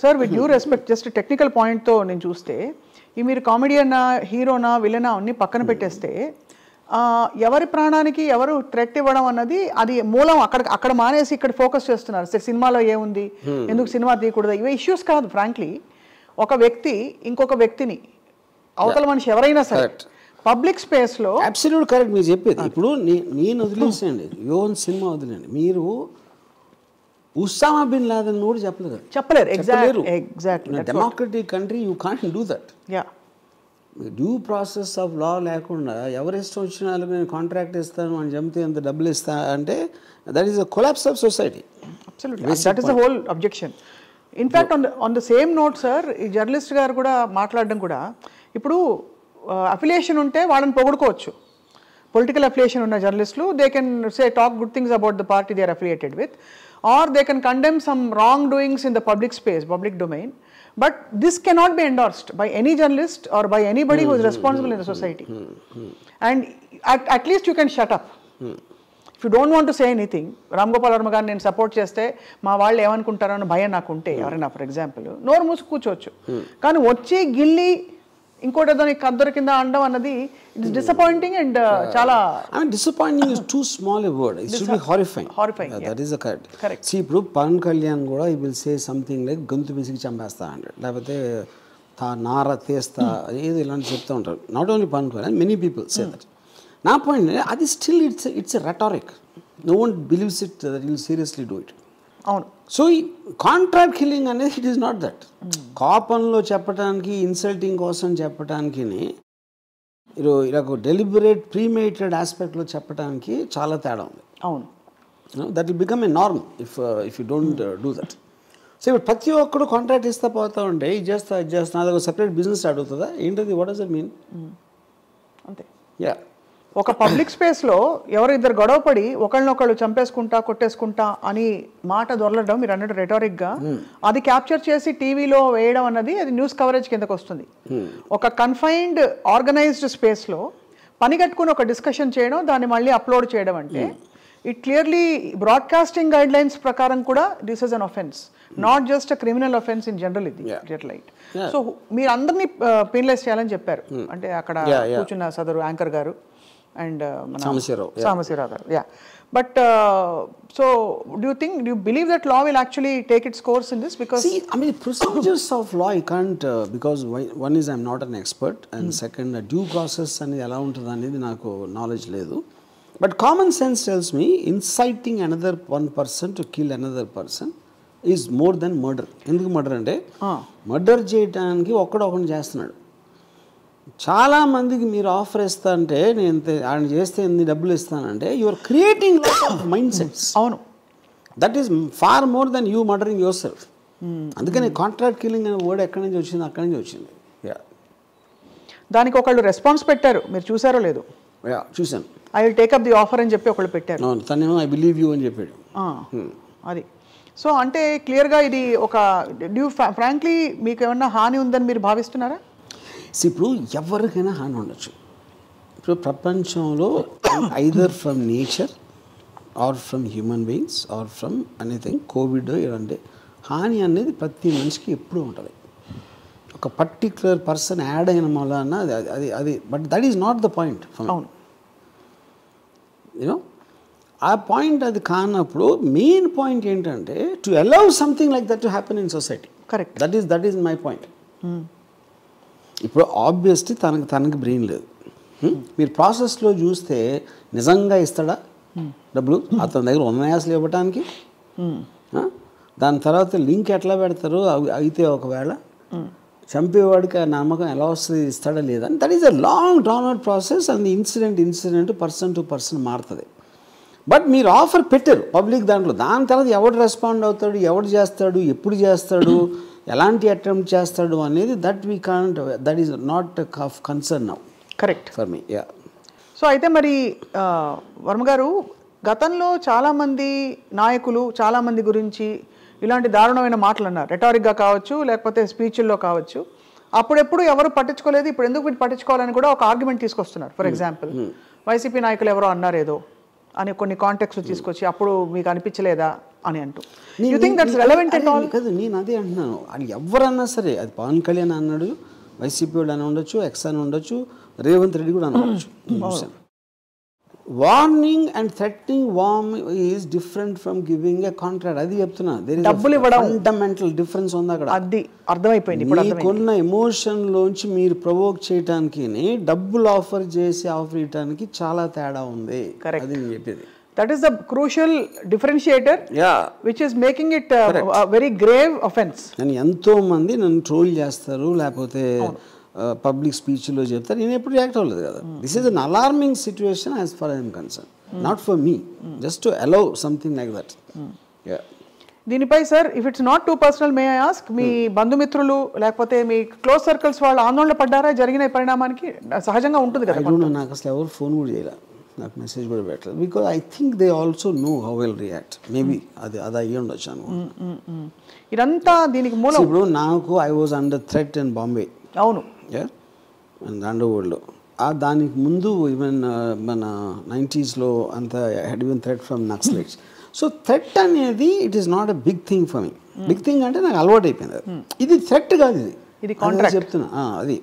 Sir with due respect just technical పాయింట్తో నేను చూస్తే ఈ మీరు కామెడియన్నా హీరోనా విలనా అన్ని పక్కన పెట్టేస్తే ఎవరి ప్రాణానికి ఎవరు థ్రెట్ ఇవ్వడం అన్నది అది మూలం అక్కడ మానేసి ఇక్కడ ఫోకస్ చేస్తున్నారు. సినిమాలో ఏముంది, ఎందుకు సినిమా తీయకూడదు, ఇవే ఇష్యూస్ కాదు. ఫ్రాంక్లీ ఒక వ్యక్తి ఇంకొక వ్యక్తిని అవతల మనిషి ఎవరైనా సరే పబ్లిక్ స్పేస్లో అబ్సల్యూట్ కరెక్ట్ మీరు చెప్పేది. ఇప్పుడు నేను వదిలేసేయండి, యోన్ సినిమా వదిలేండి, మీరు ఉసామా బిన్ లాదెన్ కూడా చెప్పలేరు. Exactly democratic country you can't do that. Due process of law లేకుండా ఎవరి ఇష్టం వచ్చిన వాళ్ళకి నేను కాంట్రాక్ట్ ఇస్తాను అని చెప్తే ఎంత డబ్బులు ఇస్తా అంటే that is a collapse of society. That is the whole objection. In fact on the same note sir, ఈ జర్నలిస్ట్ గారు కూడా మాట్లాడడం కూడా, ఇప్పుడు అఫిలియేషన్ ఉంటే వాళ్ళని పొగుడుకోవచ్చు. పొలిటికల్ అఫిలియేషన్ ఉన్న జర్నలిస్టులు they can say talk good things about the party they are affiliated with, or they can condemn some wrongdoings in the public space, public domain, but this cannot be endorsed by any journalist or by anybody who is responsible in the society. And at least you can shut up. If you don't want to say anything, Ram Gopal Varma గారిని నేను support చేస్తే మా వాళ్ళు ఏమనుకుంటారో అని భయం నాకు ఉంటే ఎవరైనా ఫర్ ఎగ్జాంపుల్ నోరు మూసి కూర్చోవచ్చు. కానీ వచ్చి గిల్లి ఇంకోటి ఏదో కద్దరు కింద అనడం అన్నది ఇట్ ఇస్ డిసప్పాయింటింగ్ అండ్ చాలా disappointing is too small a word, it should be horrifying. That is correct. See ఇప్పుడు పవన్ కళ్యాణ్ కూడా ఈ విల్ సే సంథింగ్ లైక్ గొంతు పిసికి చంపేస్తా అంటాడు, లేకపోతే నార తీస్తా ఏదో ఇలాంటి చెప్తూ ఉంటారు. Not only Pavan Kalyan, many people say that. నా పాయింట్ అది still it's a rhetoric. No one believes it that will seriously do it. అవును. సో ఈ కాంట్రాక్ట్ కిల్లింగ్ అనేది ఇట్ ఈస్ నాట్ దట్. కోపంలో చెప్పడానికి, ఇన్సల్టింగ్ కోసం చెప్పడానికి, ఇలా డెలిబరేట్ ప్రీమేటెడ్ ఆస్పెక్ట్లో చెప్పడానికి చాలా తేడా ఉంది. అవును. That will become a norm if you don't do that. So ఇప్పుడు ప్రతి ఒక్కడు కాంట్రాక్ట్ ఇస్తా పోతా ఉంటే ఇది చేస్తా నాది ఒక సెపరేట్ బిజినెస్ అడుగుతుందా ఏంటది? What does it mean? అంతే. యా, ఒక పబ్లిక్ స్పేస్లో ఎవరు ఇద్దరు గొడవపడి ఒకళ్ళనొకళ్ళు చంపేసుకుంటా కొట్టేసుకుంటా అని మాట దొరలడం మీరు అన్నట్టు రెటారిక్గా అది క్యాప్చర్ చేసి టీవీలో వేయడం అన్నది అది న్యూస్ కవరేజ్ కిందకు వస్తుంది. ఒక కన్ఫైన్డ్ ఆర్గనైజ్డ్ స్పేస్లో పని కట్టుకుని ఒక డిస్కషన్ చేయడం, దాన్ని మళ్ళీ అప్లోడ్ చేయడం అంటే it clearly broadcasting guide lines ప్రకారం కూడా this is an offence, not just a criminal offence in general. ఇది రైట్. సో మీరు అందరినీ పెనలైజ్ చేయాలని చెప్పారు. అంటే అక్కడ కూర్చున్న సదరు యాంకర్ గారు and Samasiraw garu. Yeah, but so do you believe that law will actually take its course in this? Because see, I mean, procedures of law I can't because one is I'm not an expert, and second due process ani ela untundi anedi naaku knowledge ledu. But common sense tells me inciting another one person to kill another person is more than murder. Enduku murder ante murder cheyadaniki okkadu chestunnadu. చాలా మందికి మీరు offer ఇస్తా అంటే నేను ఆయన చేస్తే ఎన్ని డబ్బులు ఇస్తానంటే you're creating lot of mindsets. అవును. That is far more than you murdering yourself. అందుకని కాంట్రాక్ట్ కిల్లింగ్ అనే వర్డ్ ఎక్కడి నుంచి వచ్చింది? అక్కడి నుంచి వచ్చింది. దానికి ఒకళ్ళు రెస్పాన్స్ పెట్టారు, మీరు చూసారో లేదు? చూసాను. I will take up the offer అని చెప్పి ఒకళ్ళు పెట్టారు. తనేమో ఐ బిలీవ్ యూ అని చెప్పాడు. అది సో అంటే క్లియర్గా ఇది ఒక ఫ్రాంక్లీ మీకు ఏమన్నా హాని ఉందని మీరు భావిస్తున్నారా? ఇప్పుడు ఎవరికైనా హాని ఉండొచ్చు. ఇప్పుడు ప్రపంచంలో either from nature or from human beings or from anything, covid ఇలాంటి హాని అనేది ప్రతి మనిషికి ఎప్పుడూ ఉంటుంది. ఒక పర్టిక్యులర్ పర్సన్ యాడ్ అయిన వలన అది but that is not the point. అవును. యూనో ఆ పాయింట్ అది కానప్పుడు మెయిన్ పాయింట్ ఏంటంటే to allow something like that to happen in society. Correct. That is my point. ఇప్పుడు ఆబ్వియస్లీ తనకి బ్రెయిన్ లేదు. మీరు ప్రాసెస్లో చూస్తే నిజంగా ఇస్తాడా డబ్బులు అతని దగ్గర ఉన్నాయాసలు ఇవ్వటానికి? దాని తర్వాత లింక్ ఎట్లా పెడతారు? అయితే ఒకవేళ చంపేవాడికి ఆ నమ్మకం ఎలా వస్తుంది, ఇస్తాడా లేదా? That is a long drawn out process. And incident person to person మారుతుంది. బట్ మీరు ఆఫర్ పెట్టారు పబ్లిక్ దాంట్లో, దాని తర్వాత ఎవడు రెస్పాండ్ అవుతాడు, ఎవడు చేస్తాడు, ఎప్పుడు చేస్తాడు, ఎలాంటి అటెంప్ట్ చేస్తాడు అనేది that is not of concern now. Correct for me. Yeah. So అయితే మరి వర్మ గారు, గతంలో చాలామంది నాయకులు చాలామంది గురించి ఇలాంటి దారుణమైన మాటలు అన్నారు, రెటారిక్గా కావచ్చు లేకపోతే స్పీచ్ల్లో కావచ్చు. అప్పుడెప్పుడు ఎవరు పట్టించుకోలేదు, ఇప్పుడు ఎందుకు వీటి పట్టించుకోవాలని కూడా ఒక ఆర్గ్యుమెంట్ తీసుకొస్తున్నారు. ఫర్ ఎగ్జాంపుల్ వైసీపీ నాయకులు ఎవరో అన్నారేదో అని కొన్ని కాంటెక్స్ట్ తీసుకొచ్చి అప్పుడు మీకు అనిపించలేదా అని అంటూ you think that's relevant and all? కాదు, నేను అదే అంటున్నాను. అది ఎవరన్నా సరే, అది పవన్ కళ్యాణ్ అన్నాడు, వైసీపీ వాళ్ళు అని ఉండొచ్చు, ఎక్స్ అని ఉండొచ్చు, రేవంత్ రెడ్డి కూడా అనవచ్చు. Warning and threatening warm is different from giving a contract. అది చెప్తున్నా, డబ్బులు ఇవ్వడం ఫండమెంటల్ డిఫరెన్స్ ఉంది అక్కడ. అది అర్థమైపోయింది. మీకున్న ఎమోషన్లోంచి మీరు ప్రొవోక్ చేయడానికి, డబ్బులు ఆఫర్ చేసి ఆఫర్ చేయడానికి చాలా తేడా ఉంది. అది నేను చెప్పేది. That is the crucial differentiator, which is making it a very grave offense. నేను ఎంతో మంది నన్ను ట్రోల్ చేస్తారు, లేకపోతే పబ్లిక్ స్పీచ్లో చెప్తారు, నేను ఎప్పుడు రియాక్ట్ అవ్వలేదు కదా. This is an alarming situation as far I'm concern, not for me, just to allow something like that. దీనిపై sir, if it's not too personal, may I ask, మీ బంధుమిత్రులు లేకపోతే మీ క్లోజ్ సర్కిల్స్ వాళ్ళు ఆందోళన పడ్డారా జరిగిన పరిణామానికి? సహజంగా ఉంటుంది కదా. నాకు అసలు ఎవరు ఫోన్ కూడా చేయలేదు, నాకు మెసేజ్ కూడా పెట్టలేదు. Because I think they also know how will react. Maybe అది అయ్యి ఉండొచ్చు అనుకో. ఇదంతా దీనికి మూలం. ఇప్పుడు నాకు I was under threat in Bombay. అవును, అండర్ వరల్డ్లో. దానికి ముందు ఈవెన్ మన 90s అంత had even threat from Naxalites. So threat అనేది it is not a big thing for me. Big thing అంటే నాకు అలవాటు అయిపోయింది. ఇది థ్రెట్ కాదు, ఇది కాంట్రాక్ట్ చెప్తున్నా. అది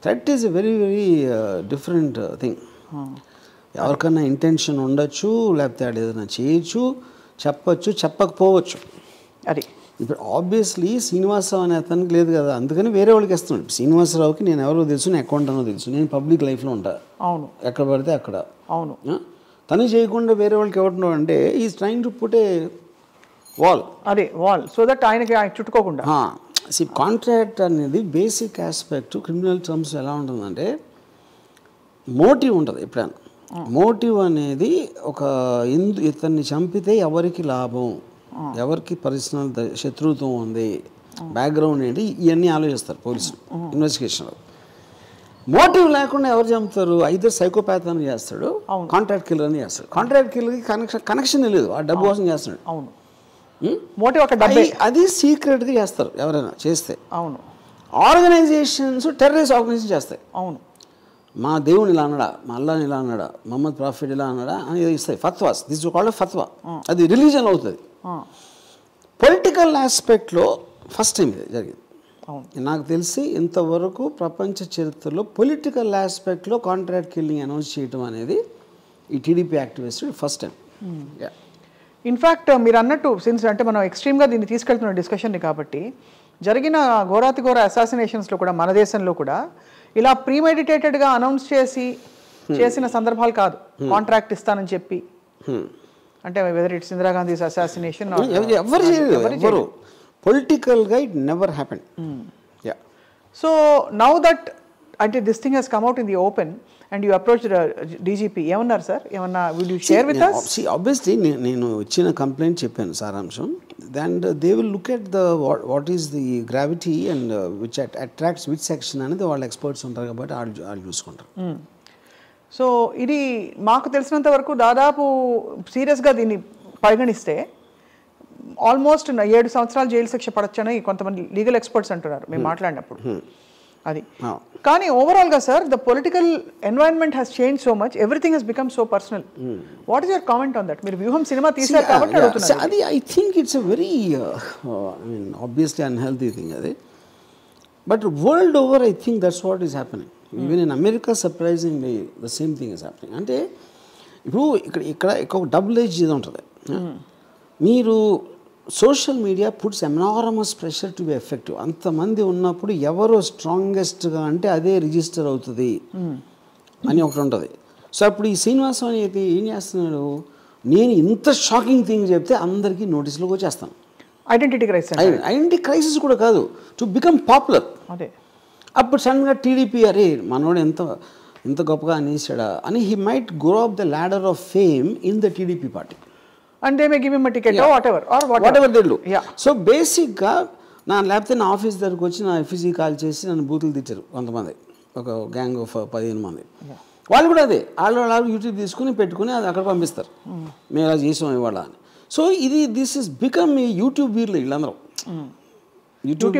threat is a very very different thing. ఎవరికన్నా ఇంటెన్షన్ ఉండొచ్చు, లేకపోతే అది ఏదైనా చేయొచ్చు, చెప్పచ్చు, చెప్పకపోవచ్చు. అది ఇప్పుడు ఆబ్వియస్లీ శ్రీనివాసరావు అనే అతనికి లేదు కదా, అందుకని వేరే వాళ్ళకి ఇస్తున్నాడు. శ్రీనివాసరావుకి నేను ఎవరో తెలుసు, నేను అకౌంట్ అనో తెలుసు, నేను పబ్లిక్ లైఫ్లో ఉంటా. అవును, ఎక్కడ పడితే అక్కడ. అవును, తను చేయకుండా వేరే వాళ్ళకి ఎవరున్నావు అంటే is trying to put a wall. అదే వాల్, సో దట్ ఆయనకి చుట్టుకోకుండా. కాంట్రాక్ట్ అనేది బేసిక్ ఆస్పెక్ట్ క్రిమినల్ టర్మ్స్ ఎలా ఉంటుందంటే మోటివ్ ఉంటుంది. ఎప్పుడైనా మోటివ్ అనేది ఒక ఇతన్ని చంపితే ఎవరికి లాభం, ఎవరికి పర్సనల్ శత్రుత్వం ఉంది, బ్యాక్గ్రౌండ్ ఏంటి, ఇవన్నీ ఆలోచిస్తారు పోలీసులు ఇన్వెస్టిగేషన్లో. మోటివ్ లేకుండా ఎవరు చంపుతారు? అయితే సైకోపాత్ అని చేస్తాడు, కాంట్రాక్ట్ కిల్లర్ అని చేస్తాడు. కాంట్రాక్ట్ కిల్లర్కి కనెక్షన్ లేదు, ఆ డబ్బు కోసం చేస్తాడు. అవును, మోటివ్ ఒక డబ్బు. అది సీక్రెట్గా చేస్తారు ఎవరైనా చేస్తే. అవును, ఆర్గనైజేషన్స్ టెర్రరిస్ట్ ఆర్గనైజేషన్ చేస్తాయి. అవును, మా దేవుని ఇలా అన్నాడా, మా అల్లాని ఇలా అన్నాడా, మహమ్మద్ ప్రాఫిట్ ఇలా అన్నాడా అని ఇస్తాయి. ఫత్వాస్, దిస్ కాల్డ్ ఫత్వా. అది రిలీజన్ అవుతుంది. పొలిటికల్ ఆస్పెక్ట్లో ఫస్ట్ టైం ఇది జరిగింది నాకు తెలిసి. ఇంతవరకు ప్రపంచ చరిత్రలో పొలిటికల్ ఆస్పెక్ట్లో కాంట్రాక్ట్ కిల్లింగ్ అనౌన్స్ చేయడం అనేది ఈ TDP activist first time. In fact మీరు అన్నట్టు సిన్స్ అంటే మనం ఎక్స్ట్రీమ్గా దీన్ని తీసుకెళ్తున్న డిస్కషన్ని కాబట్టి జరిగిన ఘోరాతి ఘోర అసాసినేషన్స్లో కూడా మన దేశంలో కూడా ఇలా ప్రీమెడిటేటెడ్గా అనౌన్స్ చేసిన సందర్భాలు కాదు. కాంట్రాక్ట్ ఇస్తానని చెప్పి, అంటే వెదర్ ఇట్స్ ఇందిరాగాంధీ అసాసినేషన్, ఎవరు పొలిటికల్గా it never happen. So now that అంటే this thing Hess come out in the open and you approach DGP, ఏమన్నారు సార్? ఏమన్నా will you share with us? Obviously నేను ఇచ్చిన కంప్లైంట్ చెప్పాను సారాంశం. And they will look at the what is the gravity and which attracts which section అనేది వాళ్ళ experts ఉంటారు కాబట్టి వాళ్ళు చూసుకుంటారు. సో ఇది మాకు తెలిసినంత వరకు దాదాపు సీరియస్గా దీన్ని పరిగణిస్తే ఆల్మోస్ట్ 7 సంవత్సరాలు జైలు శిక్ష పడొచ్చని కొంతమంది లీగల్ ఎక్స్పర్ట్స్ అంటున్నారు మేము మాట్లాడినప్పుడు. అది కానీ ఓవరాల్గా sir the political environment has change so much, everything has become so personal. What is your comment on that? మీరు వ్యూహం సినిమా తీశారు కాబట్టి అడుగుతున్నారు. అది I think it's a very obviously unhealthy thing అది. But world over I think that's what is happening. Even in America surprisingly the same thing is happening. అంటే ఇప్పుడు ఇక్కడ ఒక డబుల్ ఏజ్ ఇది ఉంటుంది. మీరు social media puts ఎనారమస్ pressure to be effective. అంతమంది ఉన్నప్పుడు ఎవరో స్ట్రాంగెస్ట్గా అంటే అదే రిజిస్టర్ అవుతుంది అని ఒకటి ఉంటుంది. సో అప్పుడు ఈ శ్రీనివాసం అయితే ఏం చేస్తున్నాడు, నేను ఇంత షాకింగ్ థింగ్ చెప్తే అందరికీ నోటీసులోకి వచ్చేస్తాను. ఐడెంటిటీ క్రైసిస్ కూడా కాదు, టు బికమ్ పాపులర్. అదే అప్పుడు సడన్గా టీడీపీ అరే మనోడు ఎంత గొప్పగా అనేసాడా అని he might grow up the ladder of fame in the TDP party. And they may give him a ticket or whatever they do. So బేసిక్గా లేకపోతే నా ఆఫీస్ దగ్గరకు వచ్చి నా ఎఫ్ఈసీ కాల్ చేసి నన్ను బూతులు తెచ్చారు కొంతమంది, ఒక గ్యాంగ్ ఆఫ్ 15 మంది. వాళ్ళు కూడా అదే వాళ్ళు యూట్యూబ్ తీసుకుని పెట్టుకుని అది అక్కడ పంపిస్తారు, మేము ఇలా చేసాం ఇవాళ అని. So this is become YouTube వీర్లు వీళ్ళందరూ. యూట్యూబ్